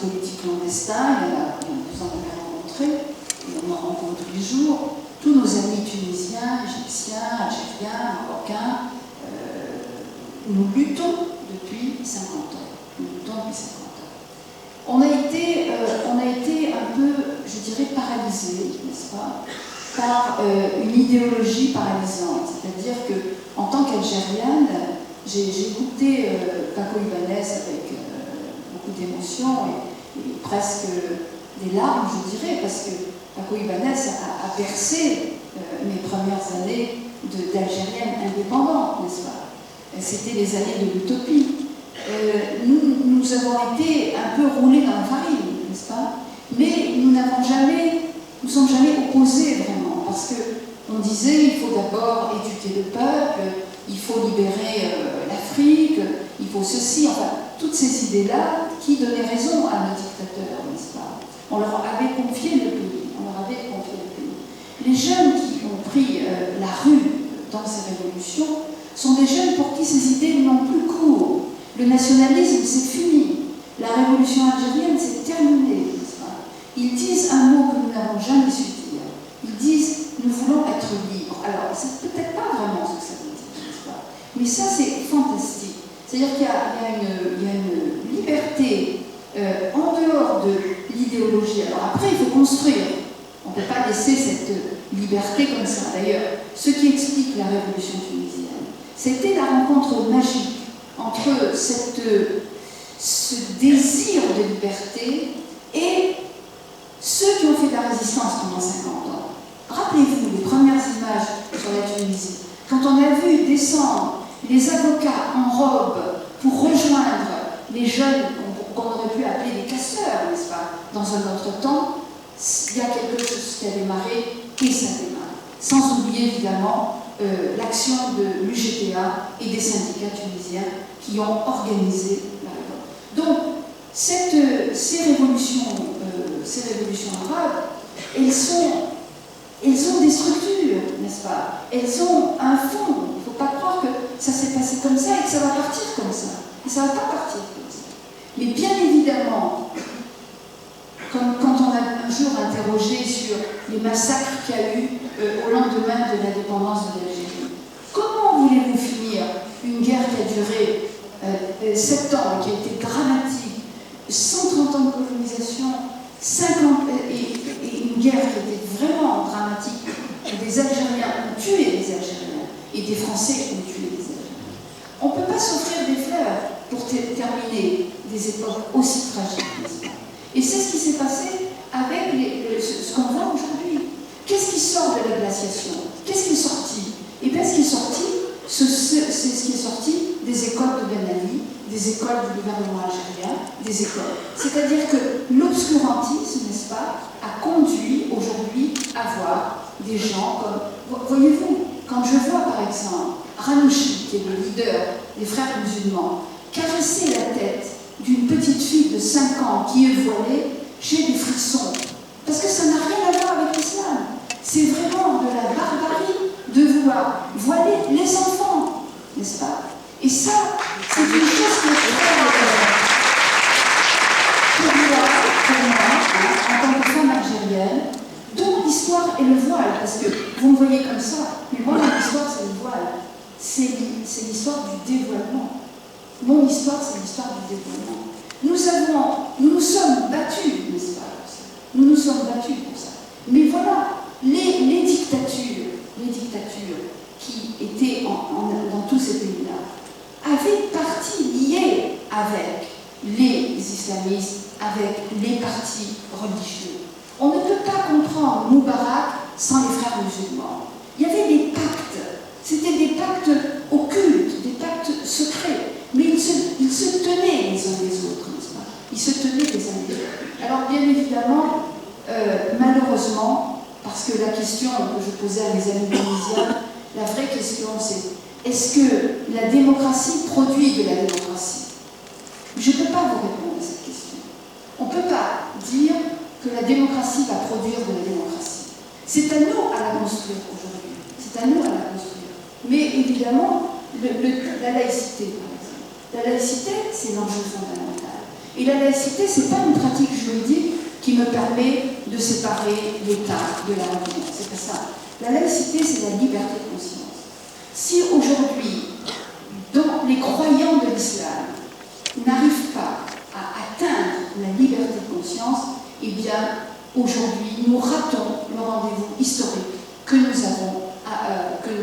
politique clandestin, vous en avez rencontré, et on en rencontre tous les jours. Tous nos amis tunisiens, égyptiens, algériens, marocains, nous luttons depuis 50 ans. Nous luttons depuis 50 ans. On a été un peu, je dirais, paralysés, n'est-ce pas, par une idéologie paralysante. C'est-à-dire qu'en tant qu'Algérienne, j'ai écouté Paco Ibáñez avec beaucoup d'émotion et presque des larmes, je dirais, parce que Paco Ibáñez a bercé mes premières années d'Algérienne indépendante, n'est-ce pas? C'était les années de l'utopie. Nous avons été un peu roulés dans la farine, n'est-ce pas? Mais nous sommes jamais opposés vraiment, parce qu'on disait il faut d'abord éduquer le peuple, il faut libérer l'Afrique, il faut ceci, enfin, toutes ces idées-là qui donnaient raison à nos dictateurs, n'est-ce pas? On leur avait confié le pays, Les jeunes qui ont pris la rue dans ces révolutions sont des jeunes pour qui ces idées n'ont plus cours. Le nationalisme, c'est fini. La révolution algérienne, c'est terminé, n'est-ce pas? Ils disent un mot que nous n'avons jamais su dire. Ils disent « nous voulons être libres ». Alors, c'est peut-être pas vraiment ce que ça veut dire, n'est-ce pas? Mais ça, c'est fantastique. C'est-à-dire qu'il y a une liberté en dehors de l'idéologie. Alors après, il faut construire. On ne peut pas laisser cette liberté comme ça. D'ailleurs, ce qui explique la révolution tunisienne, c'était la rencontre magique entre ce désir de liberté et ceux qui ont fait de la résistance pendant 50 ans. Rappelez-vous les premières images sur la Tunisie, quand on a vu descendre les avocats en robe pour rejoindre les jeunes qu'on aurait pu appeler des casseurs, n'est-ce pas, dans un autre temps, il y a quelque chose qui a démarré et ça démarre. Sans oublier évidemment l'action de l'UGTA et des syndicats tunisiens qui ont organisé la révolte. Donc, ces révolutions arabes, elles ont des structures, n'est-ce pas? Elles ont un fond. Il ne faut pas croire que ça s'est passé comme ça et que ça va partir comme ça. Et ça ne va pas partir comme ça. Mais bien évidemment, quand on a un jour interrogé sur les massacres qu'il y a eu au lendemain de l'indépendance de l'Algérie, comment voulez-vous finir une guerre qui a duré 7 ans, qui a été dramatique, 130 ans de colonisation, 50, et une guerre qui était vraiment dramatique, où des Algériens ont tué des Algériens et des Français ont tué des Algériens. On ne peut pas s'offrir des fleurs pour terminer des époques aussi tragiques. Et c'est ce qui s'est passé avec ce qu'on voit aujourd'hui. Qu'est-ce qui sort de la glaciation? Qu'est-ce qui est sorti? Et bien ce qui est sorti, c'est ce qui est sorti des écoles de Ben Ali, des écoles du gouvernement algérien, des écoles. C'est-à-dire que l'obscurantisme, n'est-ce pas, a conduit aujourd'hui à voir des gens comme... Voyez-vous, quand je vois par exemple Ranouchi, qui est le leader des frères musulmans, caresser la tête d'une petite fille de 5 ans qui est voilée, j'ai des frissons. Parce que ça n'a rien à voir avec l'islam. C'est vraiment de la barbarie de vouloir voiler les enfants, n'est-ce pas? Et ça, c'est une chose qui est pour moi, en tant que femme algérienne, dont l'histoire est le voile, parce que vous me voyez comme ça, mais moi, mon histoire, c'est le voile. C'est l'histoire du dévoilement. Mon histoire, c'est l'histoire du dévoilement. Nous nous sommes battus, n'est-ce pas, pour ça? Nous nous sommes battus pour ça. Mais voilà, les dictatures qui étaient dans tous ces pays-là avaient partie liée avec les islamistes, avec les partis religieux. On ne peut pas comprendre Moubarak sans les frères musulmans. Il y avait des pactes. C'était des pactes occultes, des pactes secrets. Mais ils se tenaient les uns les autres, n'est-ce pas? Ils se tenaient les uns les autres. Alors bien évidemment, malheureusement, parce que la question que je posais à mes amis tunisiens, la vraie question c'est, est-ce que la démocratie produit de la démocratie? Je ne peux pas vous répondre à cette question. On ne peut pas dire que la démocratie va produire de la démocratie. C'est à nous à la construire aujourd'hui. C'est à nous à la construire. Mais évidemment, la laïcité, par exemple. La laïcité, c'est l'enjeu fondamental. Et la laïcité, ce n'est pas une pratique juridique qui me permet de séparer l'État de la religion. C'est pas ça. La laïcité, c'est la liberté de conscience. Si aujourd'hui, les croyants de l'islam n'arrivent pas à atteindre la liberté de conscience, eh bien, aujourd'hui, nous ratons le rendez-vous historique que nous avons créé.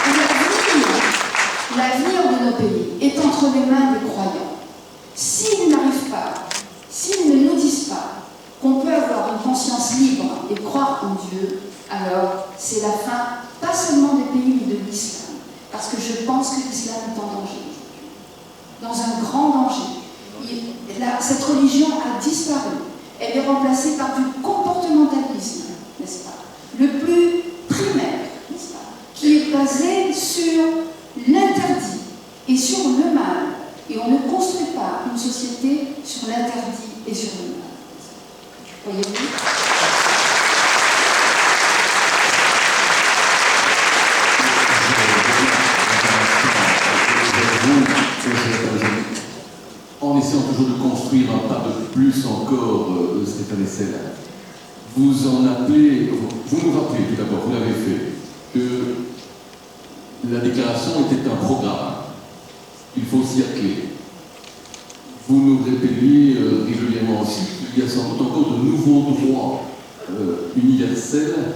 Et l'avenir de nos pays est entre les mains des croyants. S'ils n'arrivent pas, s'ils ne nous disent pas qu'on peut avoir une conscience libre et croire en Dieu, alors c'est la fin, pas seulement des pays, mais de l'islam. Parce que je pense que l'islam est en danger aujourd'hui, dans un grand danger. Cette religion a disparu. Elle est remplacée par du comportementalisme, n'est-ce pas? Le plus primaire, n'est-ce pas? Qui est basé sur l'interdit et sur le mal. Et on ne construit pas une société sur l'interdit et sur le mal. Voyez-vous? En essayant toujours de construire un pas de plus encore, Stéphane Essel, vous en appelez, vous nous rappelez tout d'abord, vous l'avez fait, que la déclaration était un programme. Il faut s'y atteler. Vous nous rappeliez régulièrement aussi qu'il y a sans doute encore de nouveaux droits universels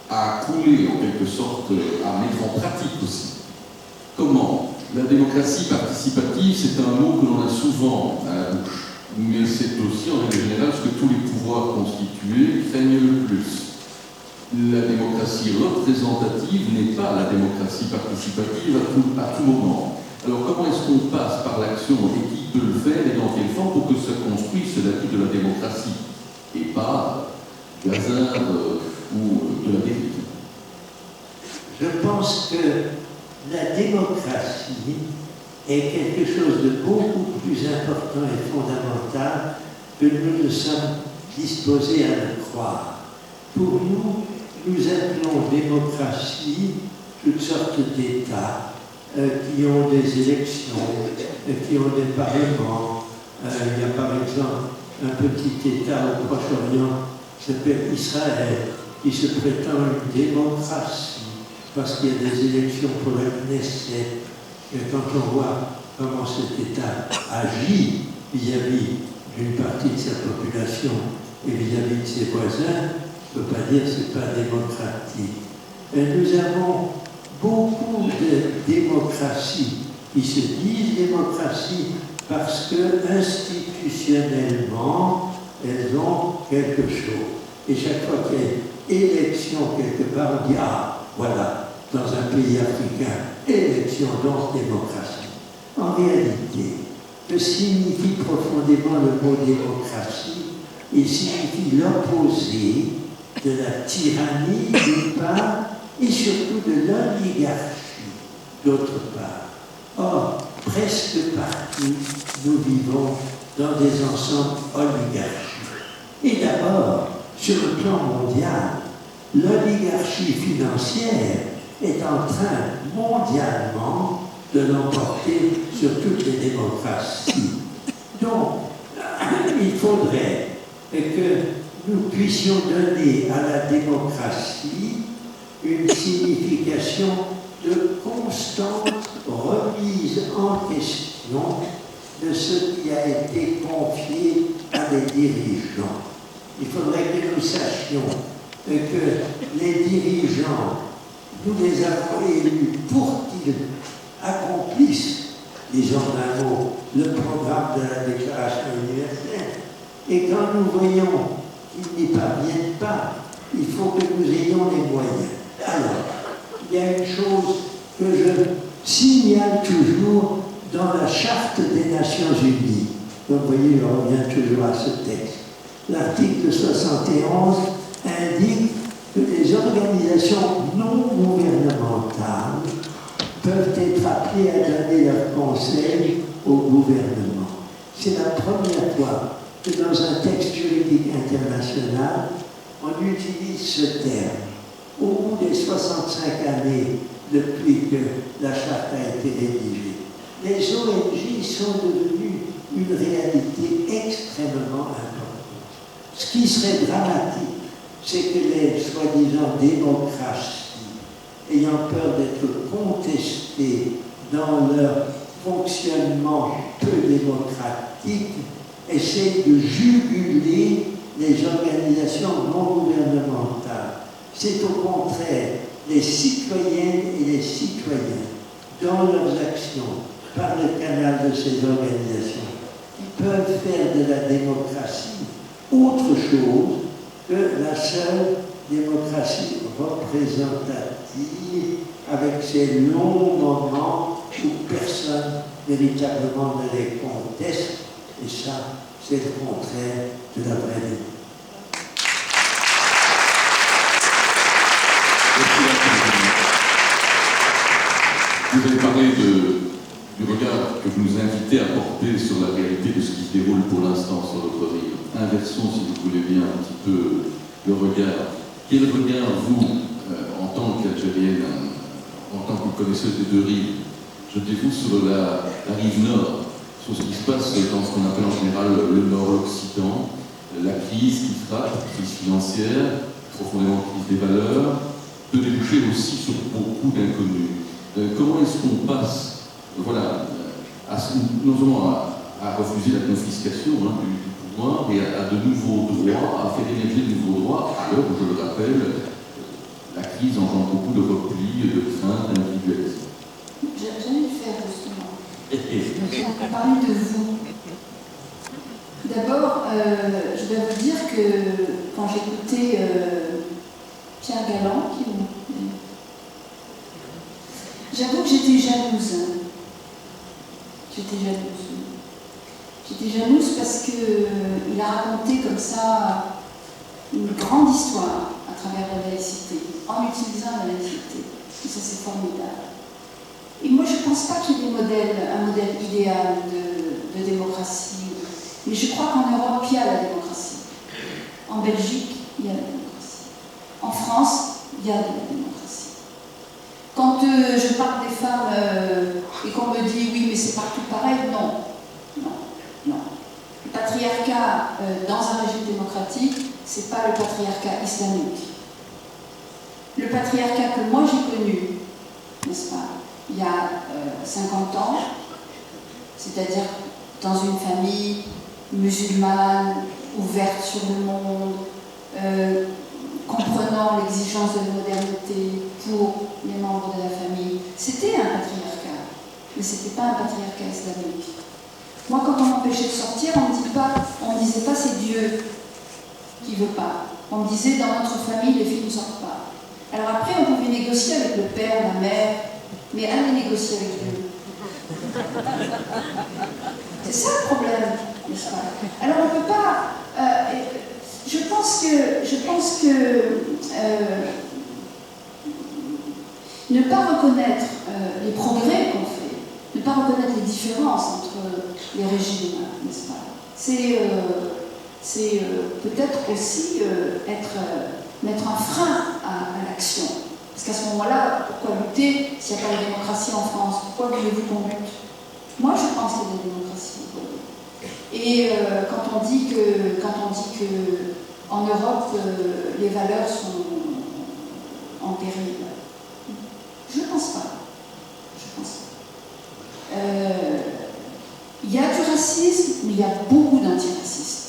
à couler, en quelque sorte, à mettre en pratique aussi. Comment? La démocratie participative, c'est un mot que l'on a souvent à la bouche, mais c'est aussi, en règle générale, ce que tous les pouvoirs constitués craignent le plus. La démocratie représentative n'est pas la démocratie participative à tout moment. Alors comment est-ce qu'on passe par l'action et qui peut le faire et dans quelle forme pour que se construise la vie de la démocratie et pas du hasard ou de la dérive? Je pense que la démocratie est quelque chose de beaucoup plus important et fondamental que nous ne sommes disposés à le croire. Pour nous, nous appelons démocratie toutes sortes d'États qui ont des élections, qui ont des parlements. Il y a par exemple un petit État au Proche-Orient qui s'appelle Israël, qui se prétend une démocratie parce qu'il y a des élections pour la Knesset. Et quand on voit comment cet État agit vis-à-vis d'une partie de sa population et vis-à-vis de ses voisins, on ne peut pas dire que ce n'est pas démocratique. Et nous avons beaucoup de démocraties qui se disent démocratie parce que institutionnellement, elles ont quelque chose. Et chaque fois qu'il y a élection quelque part, on dit ah, voilà, dans un pays africain, élection, donc démocratie. En réalité, que signifie profondément le mot démocratie? Il signifie l'opposé de la tyrannie d'une part et surtout de l'oligarchie d'autre part. Or, presque partout, nous vivons dans des ensembles oligarchiques. Et d'abord, sur le plan mondial, l'oligarchie financière est en train mondialement de l'emporter sur toutes les démocraties. Donc, il faudrait que nous puissions donner à la démocratie une signification de constante remise en question de ce qui a été confié à des dirigeants. Il faudrait que nous sachions que les dirigeants, nous les avons élus pour qu'ils accomplissent, disons d'un mot, le programme de la Déclaration universelle. Et quand nous voyons qu'ils n'y parviennent pas, il faut que nous ayons les moyens. Alors, il y a une chose que je signale toujours dans la Charte des Nations Unies. Donc, vous voyez, je reviens toujours à ce texte. L'article 71 indique que les organisations non gouvernementales peuvent être appelées à donner leur conseil au gouvernement. C'est la première fois que dans un texte juridique international, on utilise ce terme. Au bout des 65 années depuis que la charte a été rédigée. Les ONG sont devenues une réalité extrêmement importante. Ce qui serait dramatique, c'est que les soi-disant démocraties, ayant peur d'être contestées dans leur fonctionnement peu démocratique, essaient de juguler les organisations non gouvernementales. C'est au contraire les citoyennes et les citoyens, dans leurs actions, par le canal de ces organisations, qui peuvent faire de la démocratie autre chose que la seule démocratie représentative, avec ses longs moments où personne véritablement ne les conteste. Et ça, c'est le contraire de la vraie vie. Vous avez parlé du regard que vous nous invitez à porter sur la réalité de ce qui se déroule pour l'instant sur notre île. Inversons, si vous voulez bien, un petit peu le regard. Quel regard, vous, en tant qu'Algérienne, en tant que connaisseuse des deux rives, jetez-vous sur la rive nord, sur ce qui se passe dans ce qu'on appelle en général le nord-occident, la crise qui frappe, la crise financière, profondément crise des valeurs, peut déboucher aussi sur beaucoup d'inconnus. Comment est-ce qu'on passe, voilà, non seulement à refuser la confiscation du pouvoir et à de nouveaux droits, à faire émerger de nouveaux droits, à l'heure où, je le rappelle, la crise engendre beaucoup de repli, de crainte, d'individualisme. J'allais le faire justement. On parlait de vous. D'abord, je dois vous dire que quand j'écoutais Pierre Galland, j'avoue que j'étais jalouse. J'étais jalouse parce qu'il a raconté comme ça une grande histoire à travers la laïcité, en utilisant la laïcité. Et ça, c'est formidable. Et moi, je ne pense pas qu'il y ait un modèle idéal de démocratie. Mais je crois qu'en Europe, il y a la démocratie. En Belgique, il y a la démocratie. En France, il y a de la démocratie. Quand je parle des femmes et qu'on me dit oui, mais c'est partout pareil, non. Le patriarcat dans un régime démocratique, ce n'est pas le patriarcat islamique. Le patriarcat que moi j'ai connu, n'est-ce pas, il y a 50 ans, c'est-à-dire dans une famille musulmane, ouverte sur le monde, comprenant l'exigence de la modernité pour les membres de la famille, c'était un patriarcat, mais ce n'était pas un patriarcat islamique. Moi, quand on m'empêchait de sortir, on ne disait pas c'est Dieu qui ne veut pas. On me disait dans notre famille, les filles ne sortent pas. Alors après, on pouvait négocier avec le père, la mère, mais allez négocier avec Dieu. C'est ça le problème, n'est-ce pas? Alors on ne peut pas. Je pense que ne pas reconnaître les progrès qu'on fait, ne pas reconnaître les différences entre les régimes, n'est-ce pas? C'est peut-être aussi mettre un frein à l'action. Parce qu'à ce moment-là, pourquoi lutter s'il n'y a pas de démocratie en France? Pourquoi voulez-vous qu'on lutte? Moi, je pense qu'il y a de la démocratie. Et quand on dit que en Europe, les valeurs sont enterrées, je ne pense pas. Il y a du racisme, mais il y a beaucoup d'antiracistes.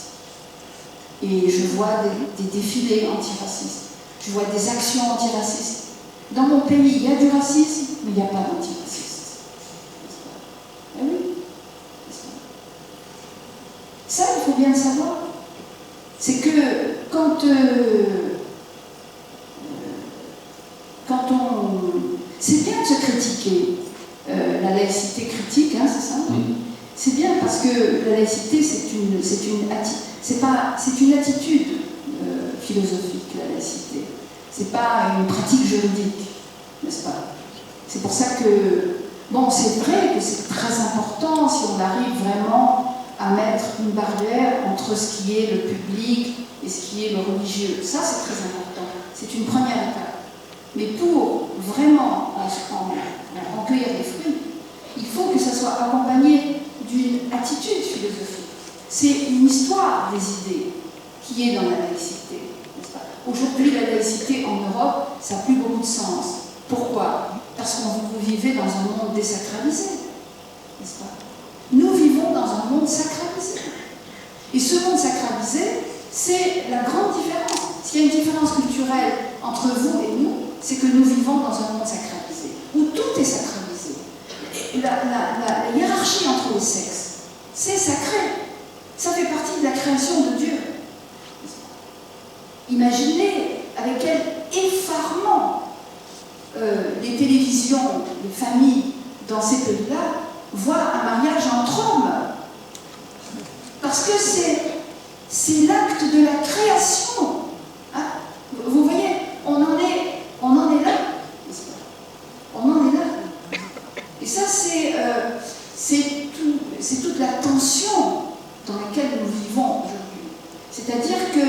Et je vois des défilés antiracistes. Je vois des actions antiracistes. Dans mon pays, il y a du racisme, mais il n'y a pas d'antiracistes. Eh oui. Ça, il faut bien le savoir. C'est que quand on... C'est bien de se critiquer. La laïcité critique, hein, c'est ça? C'est bien parce que la laïcité, c'est une attitude philosophique, la laïcité. C'est pas une pratique juridique, n'est-ce pas? C'est pour ça que, bon, c'est vrai que c'est très important si on arrive vraiment à mettre une barrière entre ce qui est le public et ce qui est le religieux. Ça, c'est très important. C'est une première étape. Mais pour vraiment en cueillir des fruits, il faut que ça soit accompagné d'une attitude philosophique. C'est une histoire des idées qui est dans la laïcité. Aujourd'hui, la laïcité en Europe, ça n'a plus beaucoup de sens. Pourquoi? Parce que vous vivez dans un monde désacralisé, n'est-ce pas? Nous vivons dans un monde sacralisé. Et ce monde sacralisé, c'est la grande différence. S'il y a une différence culturelle entre vous et nous, c'est que nous vivons dans un monde sacralisé, où tout est sacralisé. Et la hiérarchie entre les sexes, c'est sacré. Ça fait partie de la création de Dieu. Imaginez avec quel effarement les télévisions, les familles dans ces pays-là voient un mariage entre hommes. Parce que c'est l'acte de la création. Hein? Vous voyez, on en est là. On en est là. Et ça, c'est toute la tension dans laquelle nous vivons aujourd'hui. C'est-à-dire que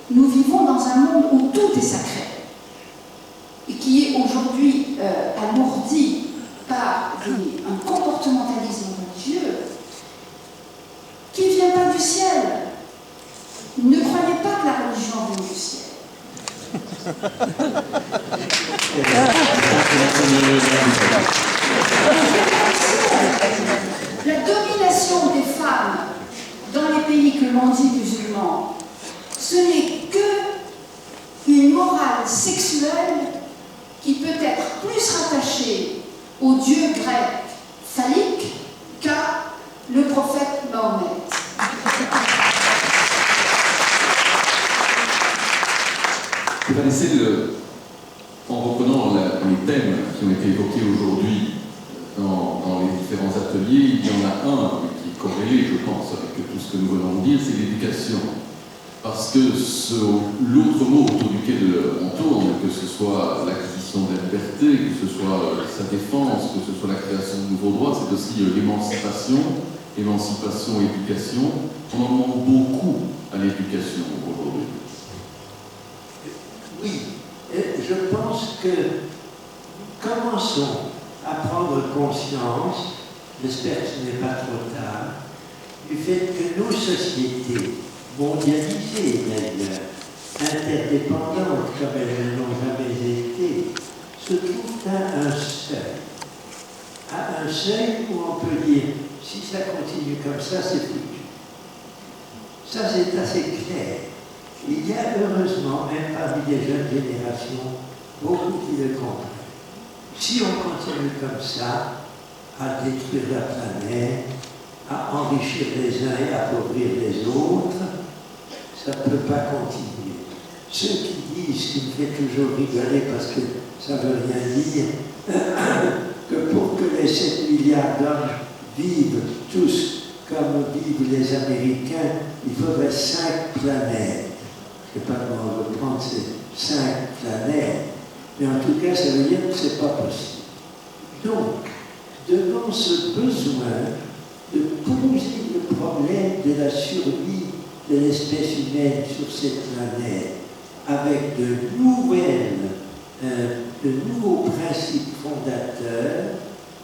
nous vivons dans un monde où tout est sacré et qui est aujourd'hui alourdi par un comportementalisme religieux qui ne vient pas du ciel. Ne croyez pas que la religion vient du ciel. La domination des femmes dans les pays que l'on dit musulmans, ce n'est que une morale sexuelle qui peut être plus rattachée au dieu grec phallique qu'à le prophète Mahomet. Je vais essayer en reprenant les thèmes qui ont été évoqués aujourd'hui dans les différents ateliers, il y en a un qui est corrélé, je pense, avec tout ce que nous venons de dire, c'est l'éducation. Parce que l'autre mot autour duquel on tourne, que ce soit l'acquisition de la liberté, que ce soit sa défense, que ce soit la création de nouveaux droits, c'est aussi l'émancipation, éducation. On en demande beaucoup à l'éducation aujourd'hui. Oui, je pense que commençons à prendre conscience, j'espère que ce n'est pas trop tard, du fait que nos sociétés mondialisées d'ailleurs, interdépendantes comme elles n'ont jamais été, se trouvent à un seuil. À un seuil où on peut dire, si ça continue comme ça, c'est foutu. Ça, c'est assez clair. Il y a heureusement, même parmi les jeunes générations, beaucoup qui le comprennent. Si on continue comme ça, à détruire la planète, à enrichir les uns et appauvrir les autres, ça ne peut pas continuer. Ceux qui disent, ce qui me fait toujours rigoler parce que ça ne veut rien dire, que pour que les 7 milliards d'hommes vivent tous comme vivent les Américains, il faudrait 5 planètes. Je ne sais pas comment on veut prendre ces 5 planètes, mais en tout cas, ça veut dire que ce n'est pas possible. Donc, devant ce besoin de poser le problème de la survie de l'espèce humaine sur cette planète, avec de nouveaux principes fondateurs,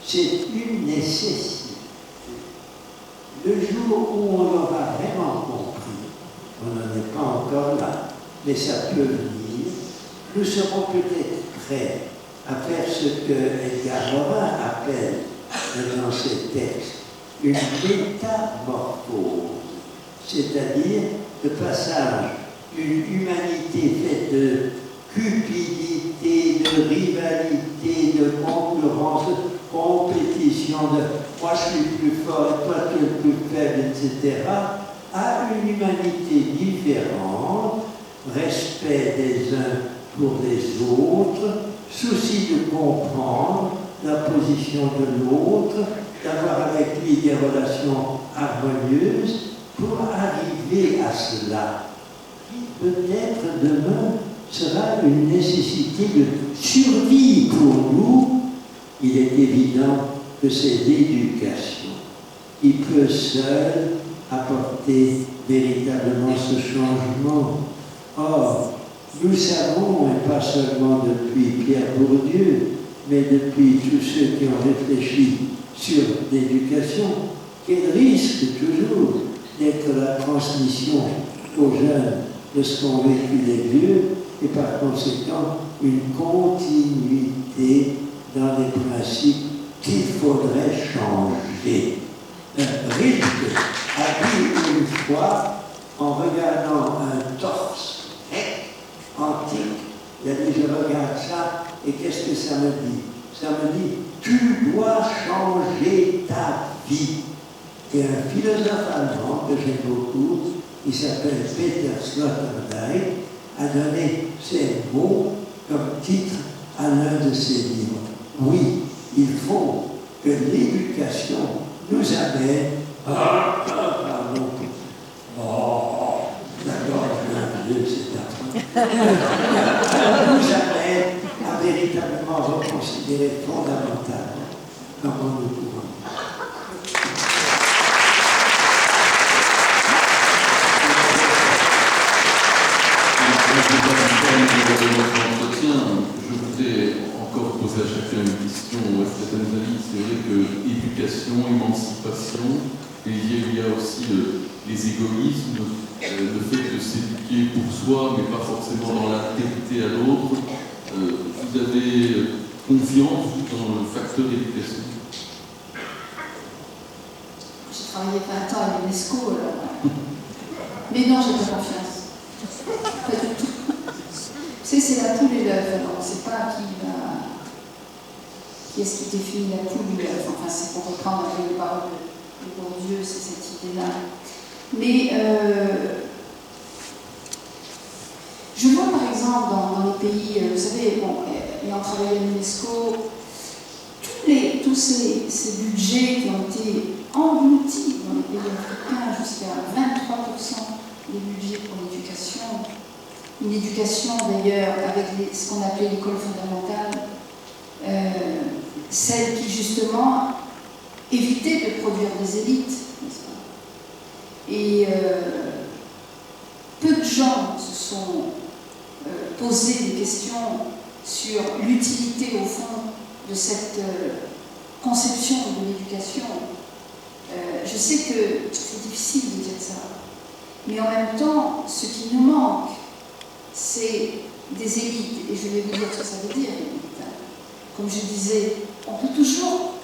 c'est une nécessité. Le jour où on l'aura vraiment compris, on n'en est pas encore là, mais ça peut venir, nous serons peut-être prêts à faire ce que Edgar Morin appelle dans ses textes une métamorphose, c'est-à-dire le passage d'une humanité faite de cupidité, de rivalité, de concurrence, de compétition, de moi je suis plus fort et toi tu es le plus faible, etc., à une humanité différente, respect des uns pour les autres, souci de comprendre la position de l'autre, d'avoir avec lui des relations harmonieuses pour arriver à cela. Peut-être demain sera une nécessité de survie pour nous. Il est évident que c'est l'éducation qui peut seule apporter véritablement ce changement. Or, Nous savons, et pas seulement depuis Pierre Bourdieu, mais depuis tous ceux qui ont réfléchi sur l'éducation, qu'elle risque toujours d'être la transmission aux jeunes de ce qu'ont vécu les vieux, et par conséquent une continuité dans les principes qu'il faudrait changer. Rilke a dit une fois, en regardant un torse antique, il a dit: je regarde ça, et qu'est-ce que ça me dit? Ça me dit: tu dois changer ta vie. Et un philosophe allemand que j'aime beaucoup, qui s'appelle Peter Sloterdijk, a donné ces mots comme titre à l'un de ses livres. Oui, il faut que l'éducation nous amène pardon. Oh, la gorge d'un vieux, c'est affreux. Nous amène à véritablement reconsidérer fondamentalement comment nous pouvons. Je voudrais encore poser à chacun une question. Certaines amis, c'est vrai que éducation, émancipation, et il y a aussi les égoïsmes, le fait de s'éduquer pour soi, mais pas forcément dans l'altérité à l'autre. Vous avez confiance dans le facteur éducation? J'ai travaillé 20 ans à l'UNESCO, mais non, j'ai pas confiance. Pas du tout. C'est la poule et l'œuf, alors on ne sait pas qui est-ce qui définit la poule ou l'œuf. Enfin, c'est pour reprendre les paroles de Bourdieu, c'est cette idée-là. Mais je vois par exemple dans les pays, vous savez, bon, ayant travaillé à l'UNESCO, tous ces budgets qui ont été engloutis dans les pays africains, jusqu'à 23% des budgets pour l'éducation. Une éducation d'ailleurs avec ce qu'on appelait l'école fondamentale, celle qui justement évitait de produire des élites, n'est-ce pas? Et peu de gens se sont posé des questions sur l'utilité au fond de cette conception de l'éducation. Je sais que c'est difficile de dire ça, mais en même temps, ce qui nous manque, c'est des élites, et je vais vous dire ce que ça veut dire, élite. Comme je disais, on peut toujours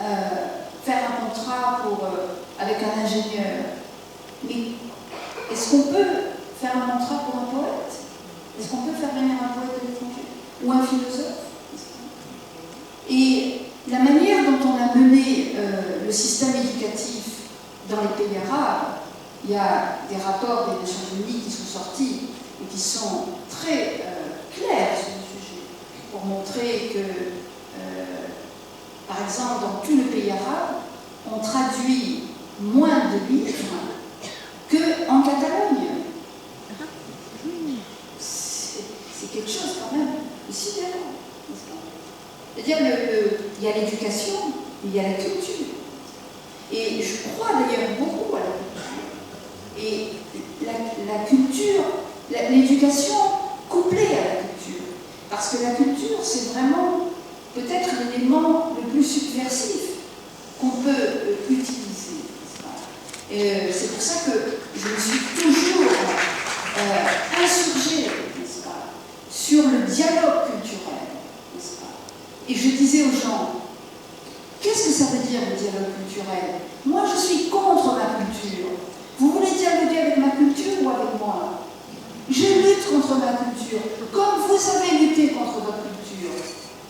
faire un contrat avec un ingénieur, mais est-ce qu'on peut faire un contrat pour un poète? Est-ce qu'on peut faire venir un poète de l'étranger? Ou un philosophe? Et la manière dont on a mené le système éducatif dans les pays arabes, il y a des rapports des Nations Unies qui sont sortis et qui sont très clairs sur le sujet, pour montrer que, par exemple, dans tout le pays arabe, on traduit moins de livres qu'en Catalogne. C'est quelque chose quand même de sidérant, n'est-ce pas? C'est-à-dire, il y a l'éducation, il y a la culture. Et je crois d'ailleurs beaucoup à la culture. Et la culture, l'éducation couplée à la culture. Parce que la culture, c'est vraiment peut-être l'élément le plus subversif qu'on peut utiliser. C'est pour ça que je me suis toujours insurgée, n'est-ce pas, sur le dialogue culturel, n'est-ce pas. Et je disais aux gens, qu'est-ce que ça veut dire le dialogue culturel? Moi, je suis contre ma culture. Vous voulez dialoguer avec ma culture ou avec moi? Je lutte contre ma culture, comme vous avez lutté contre votre culture.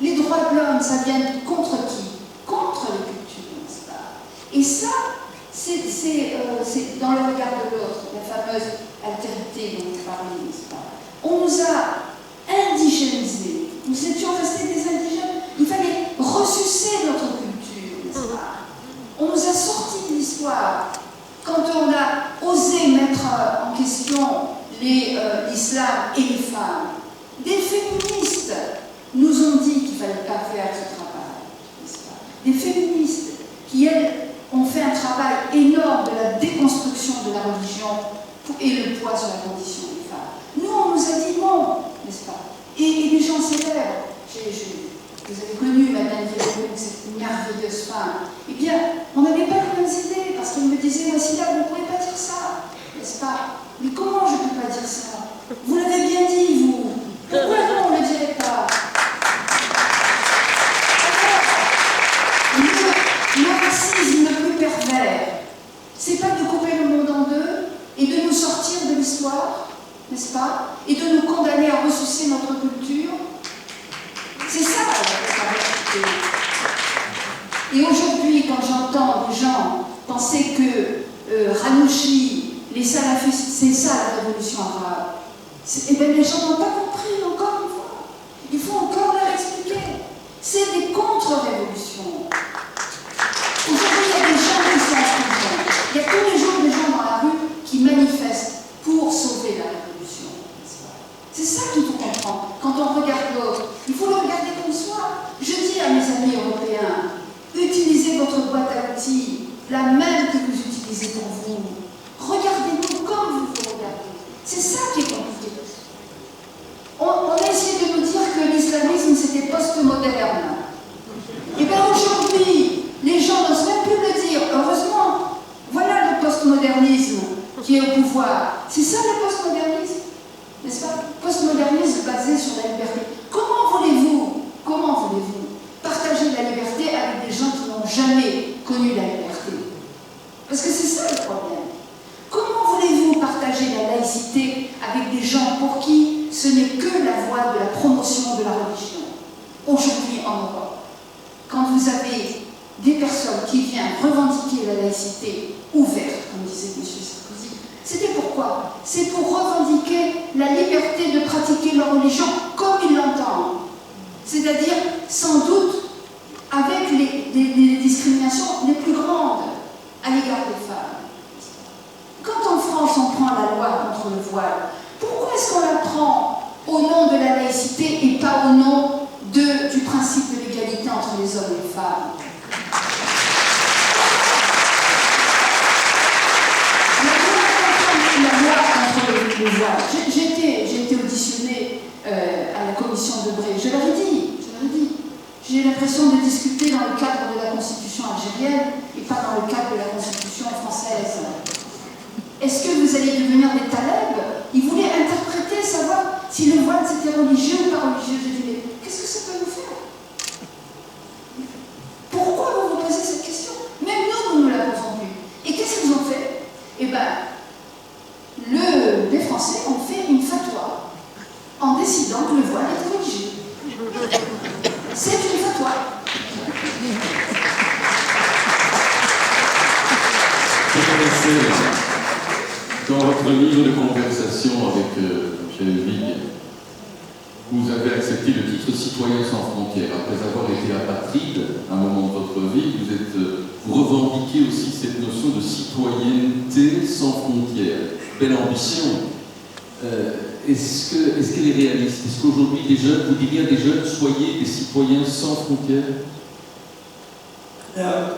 Les droits de l'homme, ça vient contre qui? Contre les cultures, n'est-ce pas? Et ça, c'est dans le regard de l'autre, la fameuse altérité dont vous parlez, n'est-ce pas? On nous a indigénisés. Nous étions restés des indigènes. Il fallait ressucer notre culture, n'est-ce pas? On nous a sortis de l'histoire. Quand on a osé mettre en question l'islam et les femmes, des féministes nous ont dit qu'il ne fallait pas faire ce travail, n'est-ce pas? Des féministes qui, elles, ont fait un travail énorme de la déconstruction de la religion et le poids sur la condition des femmes. Nous, on nous a dit non, n'est-ce pas? et des gens célèbres. Vous avez connu Madame Véronique, cette merveilleuse femme. Eh bien, on n'avait pas les mêmes idées, parce qu'elle me disait, voici là, vous ne pouvez pas dire ça, n'est-ce pas? Mais comment je ne peux pas dire ça? Vous l'avez bien dit, vous. Pourquoi non, on ne le dirait pas? Le racisme le plus pervers, c'est pas de couper le monde en deux et de nous sortir de l'histoire, n'est-ce pas? Et de nous condamner à ressusciter notre culture. C'est ça la vérité. Et aujourd'hui, quand j'entends des gens penser que Ranouchi, les salafistes, c'est ça la révolution arabe, eh bien les gens n'ont pas compris, encore une fois. Il faut encore leur expliquer. C'est des contre-révolutions. Aujourd'hui, il y a des gens qui sont en prison. Il y a tous les jours des gens dans la rue qui manifestent pour sauver la révolution. C'est ça qu'il faut comprendre. Quand on regarde l'autre, il faut le regarder comme soi. Je dis à mes amis européens, utilisez votre boîte à outils, la même que vous utilisez pour vous. Regardez-nous comme vous vous regardez. C'est ça qui est compliqué. On a essayé de nous dire que l'islamisme c'était post-moderne. Et bien aujourd'hui, les gens n'osent même plus le dire. Heureusement, voilà le postmodernisme qui est au pouvoir. C'est ça le postmodernisme, n'est-ce pas? Postmodernisme basé sur la liberté. Comment voulez-vous partager la liberté avec des gens qui n'ont jamais connu la liberté? Parce que c'est ça le problème. Comment voulez-vous partager la laïcité avec des gens pour qui ce n'est que la voie de la promotion de la religion? Aujourd'hui en Europe, quand vous avez des personnes qui viennent revendiquer la laïcité ouverte, comme disait M. Sarkozy, c'était pourquoi? C'est pour revendiquer la liberté de pratiquer leur religion comme ils l'entendent. C'est-à-dire, sans doute, avec les discriminations les plus grandes à l'égard des femmes. Quand en France on prend la loi contre le voile, pourquoi est-ce qu'on la prend au nom de la laïcité et pas au nom du principe de l'égalité entre les hommes et les femmes? La loi contre le voile. J'ai été auditionnée à la commission de Bré. Je leur ai dit. J'ai l'impression de discuter dans le cadre de la Constitution algérienne et pas dans le cadre de la Constitution française. Est-ce que vous allez devenir des talibs? Ils voulaient interpréter, savoir si le voile c'était religieux ou pas religieux. J'ai dit, mais qu'est-ce que ça peut nous faire? Pourquoi vous vous posez cette question? Même nous ne la posons plus. Et qu'est-ce qu'ils ont fait? Eh bien, les Français ont fait une fatwa en décidant que le voile était religieux. C'est une fatwa. Dans votre livre de conversation avec Michel Vigue, vous avez accepté le titre citoyen sans frontières. Après avoir été apatride à un moment de votre vie, vous revendiquez aussi cette notion de citoyenneté sans frontières. Belle ambition. Est-ce qu'elle est réaliste? Est-ce qu'aujourd'hui, les jeunes, vous diriez à des jeunes, soyez des citoyens sans frontières? Alors,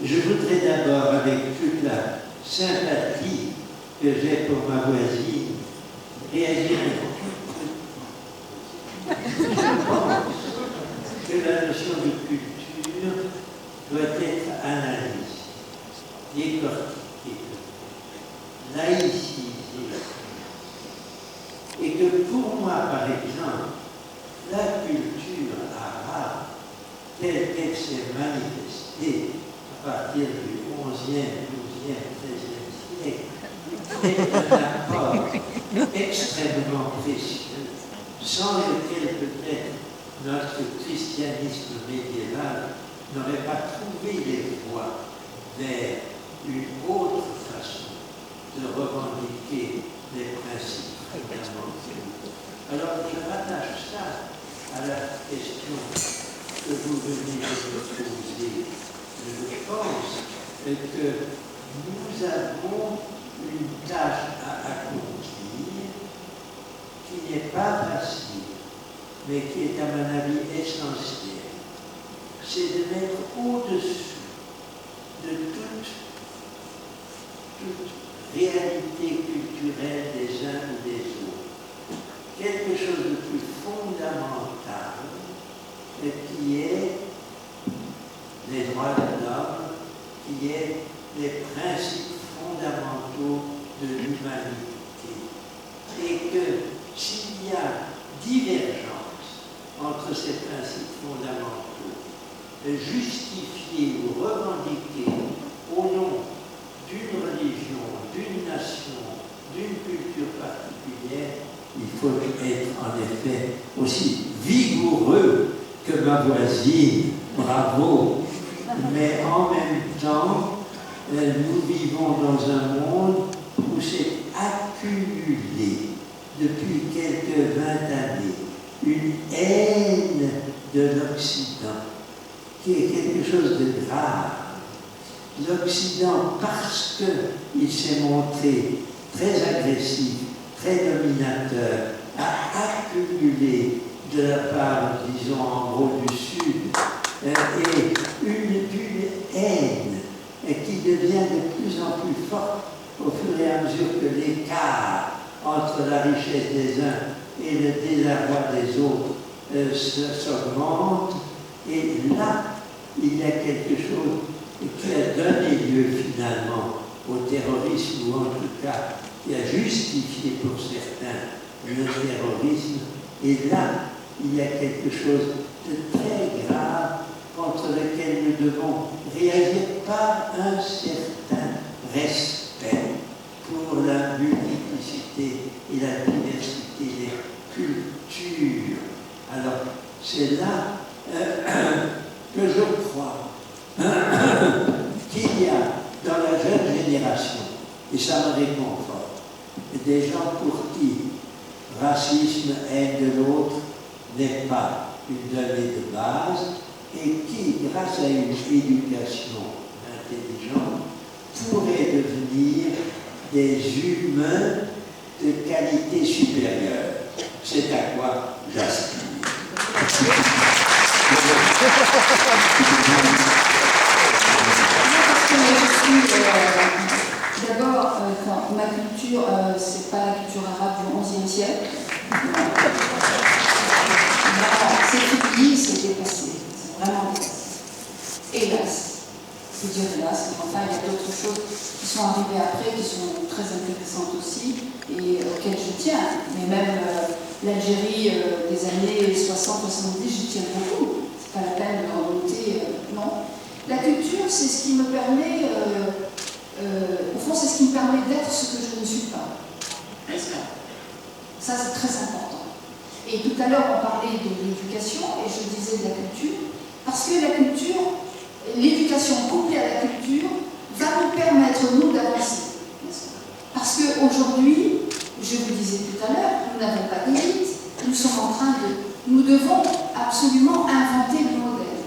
je voudrais d'abord, avec toute la sympathie que j'ai pour ma voisine, réagir. Je pense que la notion de culture doit être analysée, décortiquée, laïcisée. Et que pour moi, par exemple, la culture arabe, telle qu'elle s'est manifestée à partir du 11e, 12e, 13e siècle, est un apport extrêmement précieux, sans lequel peut-être notre christianisme médiéval n'aurait pas trouvé les voies vers une autre façon de revendiquer les principes fondamentaux. Alors je rattache ça à la question que vous venez de me poser. Je pense que nous avons une tâche à accomplir qui n'est pas facile, mais qui est à mon avis essentielle. C'est de mettre au-dessus de toute réalité culturelle des uns ou des autres quelque chose de plus fondamentale qui est les droits de l'homme, qui est les principes fondamentaux de l'humanité. Et que s'il y a divergence entre ces principes fondamentaux, justifiés ou revendiqués au nom d'une religion, d'une nation, d'une culture particulière, il faut être en effet aussi vigoureux que ma voisine, bravo, mais en même temps, nous vivons dans un monde où s'est accumulé depuis quelques 20 années une haine de l'Occident, qui est quelque chose de grave. L'Occident, parce qu'il s'est montré très agressif, très dominateur, a accumulé de la part, disons en gros, du Sud, et une haine qui devient de plus en plus forte au fur et à mesure que l'écart entre la richesse des uns et le désarroi des autres s'augmente. Et là, il y a quelque chose qui a donné lieu finalement au terrorisme, ou en tout cas qui a justifié pour certains le terrorisme. Et là, il y a quelque chose de très grave contre lequel nous devons réagir par un certain respect pour la multiplicité et la diversité des cultures. Alors, c'est là que je crois qu'il y a dans la jeune génération, et ça me réconforte, des gens pour qui racisme, haine de l'autre n'est pas une donnée de base, et qui, grâce à une éducation intelligente, pourraient devenir des humains de qualité supérieure. C'est à quoi j'aspire. D'abord, ma culture, c'est pas la culture arabe du XIe siècle. C'est fini, c'est dépassé. C'est vraiment dépassé. Hélas. Je veux dire hélas, enfin, il y a d'autres choses qui sont arrivées après, qui sont très intéressantes aussi, et auxquelles je tiens. Mais même l'Algérie des années 60-70, j'y tiens beaucoup. C'est pas la peine de remonter, non. La culture, c'est ce qui me permet, au fond, c'est ce qui me permet d'être ce que je ne suis pas. N'est-ce pas? Ça, c'est très important. Et tout à l'heure, on parlait de l'éducation, et je disais de la culture, parce que la culture, l'éducation couplée à la culture, va nous permettre, nous, d'avancer. Parce qu'aujourd'hui, je vous disais tout à l'heure, nous n'avons pas d'élite, nous sommes en train de... Nous devons absolument inventer des modèles.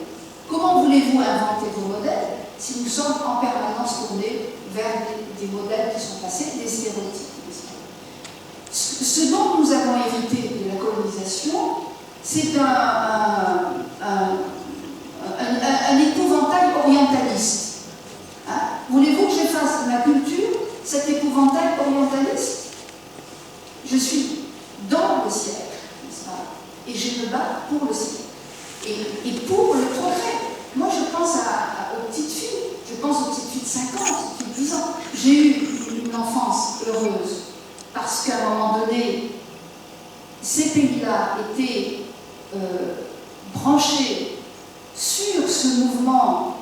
Comment voulez-vous inventer vos modèles si nous sommes en permanence tournés vers des modèles qui sont passés, des stéréotypes? Ce dont nous avons hérité de la colonisation, c'est un épouvantail orientaliste. Hein? Voulez-vous que j'efface ma culture, cet épouvantail orientaliste? Je suis dans le siècle, n'est-ce pas? Et je me bats pour le siècle. Et pour le progrès. Moi, je pense aux petites filles. Je pense aux petites filles de 5 ans, aux petites filles de 10 ans. J'ai eu une enfance heureuse parce qu'à un moment donné, ces pays-là étaient branchés sur ce mouvement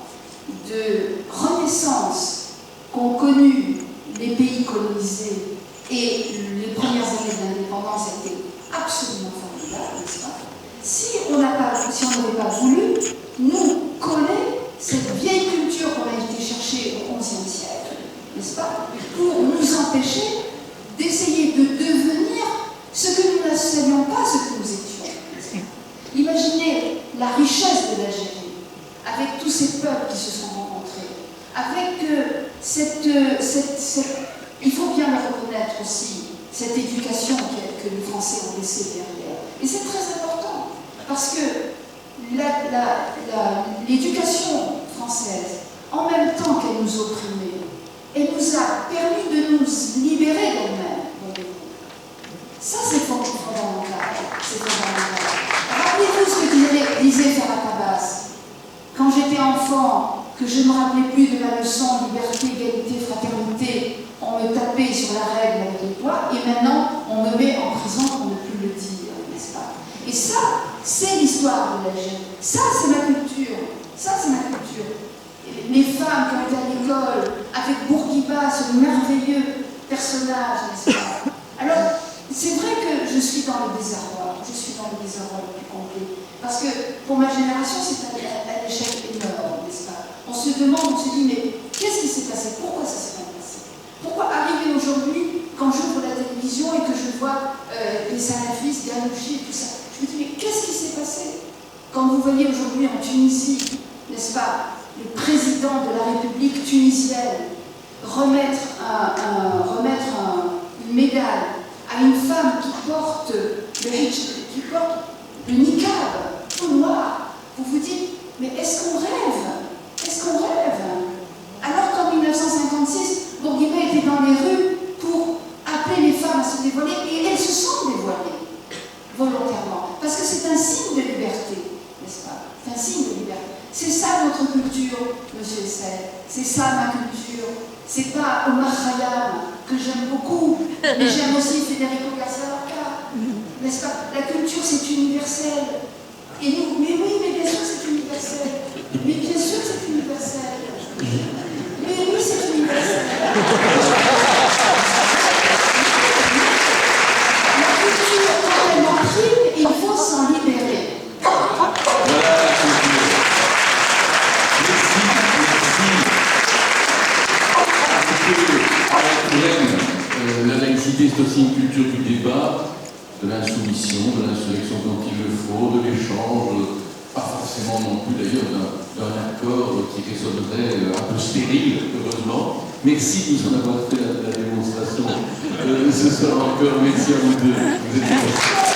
de renaissance qu'ont connu les pays colonisés, et les premières années de l'indépendance étaient absolument formidables, n'est-ce pas? Si on n'avait pas voulu nous coller cette vieille culture qu'on a été chercher au XIe siècle, n'est-ce pas, pour nous empêcher d'essayer de devenir ce que nous ne savions pas, ce que nous étions. Imaginez la richesse de l'Algérie, avec tous ces peuples qui se sont rencontrés, avec il faut bien le reconnaître aussi, cette éducation que les Français ont laissée derrière. Et c'est très important, parce que l'éducation française, en même temps qu'elle nous opprimait, elle nous a permis de nous libérer d'elle-même. Ça, c'est fondamental. C'est fondamental. que je ne me rappelais plus de ma leçon liberté, égalité, fraternité, on me tapait sur la règle avec les doigts, et maintenant on me met en prison pour ne plus le dire, n'est-ce pas? Et ça, c'est l'histoire de l'Algérie. Ça, c'est ma culture. Ça, c'est ma culture. Les femmes qui ont été à l'école avec Bourguiba, ce merveilleux personnage, n'est-ce pas? Alors, c'est vrai que je suis dans le désarroi. Je suis dans le désarroi le plus complet. Parce que pour ma génération, c'est un échec énorme, n'est-ce pas? On se demande, on se dit, mais qu'est-ce qui s'est passé? Pourquoi ça s'est passé? Pourquoi arriver aujourd'hui, quand j'ouvre la télévision et que je vois des salafistes, des anouchis et tout ça, je me dis, mais qu'est-ce qui s'est passé? Quand vous voyez aujourd'hui en Tunisie, n'est-ce pas, le président de la République tunisienne remettre une médaille à une femme qui porte le niqab tout noir, vous vous dites, mais est-ce qu'on rêve? Est-ce qu'on rêve? Alors qu'en 1956, Bourguiba était dans les rues pour appeler les femmes à se dévoiler, et elles se sont dévoilées volontairement, parce que c'est un signe de liberté, n'est-ce pas? C'est un signe de liberté. C'est ça notre culture, monsieur Essel. C'est ça ma culture. C'est pas Omar Khayyam, que j'aime beaucoup, mais j'aime aussi Federico Garcia Lorca. N'est-ce pas? La culture, c'est universel. Et nous, mais oui, mais bien sûr c'est universel. Mais bien sûr c'est universel. Mais oui, c'est universel. La culture, quand elle m'entrine, il faut s'en libérer. Voilà la culture. La laïcité, c'est aussi une culture du débat, de l'insoumission, de l'insurrection quand il le faut, de l'échange, pas forcément non plus d'ailleurs d'un accord qui résonnerait un peu stérile, heureusement. Merci de nous en avoir fait la démonstration ce soir encore. Merci à vous deux. Vous êtes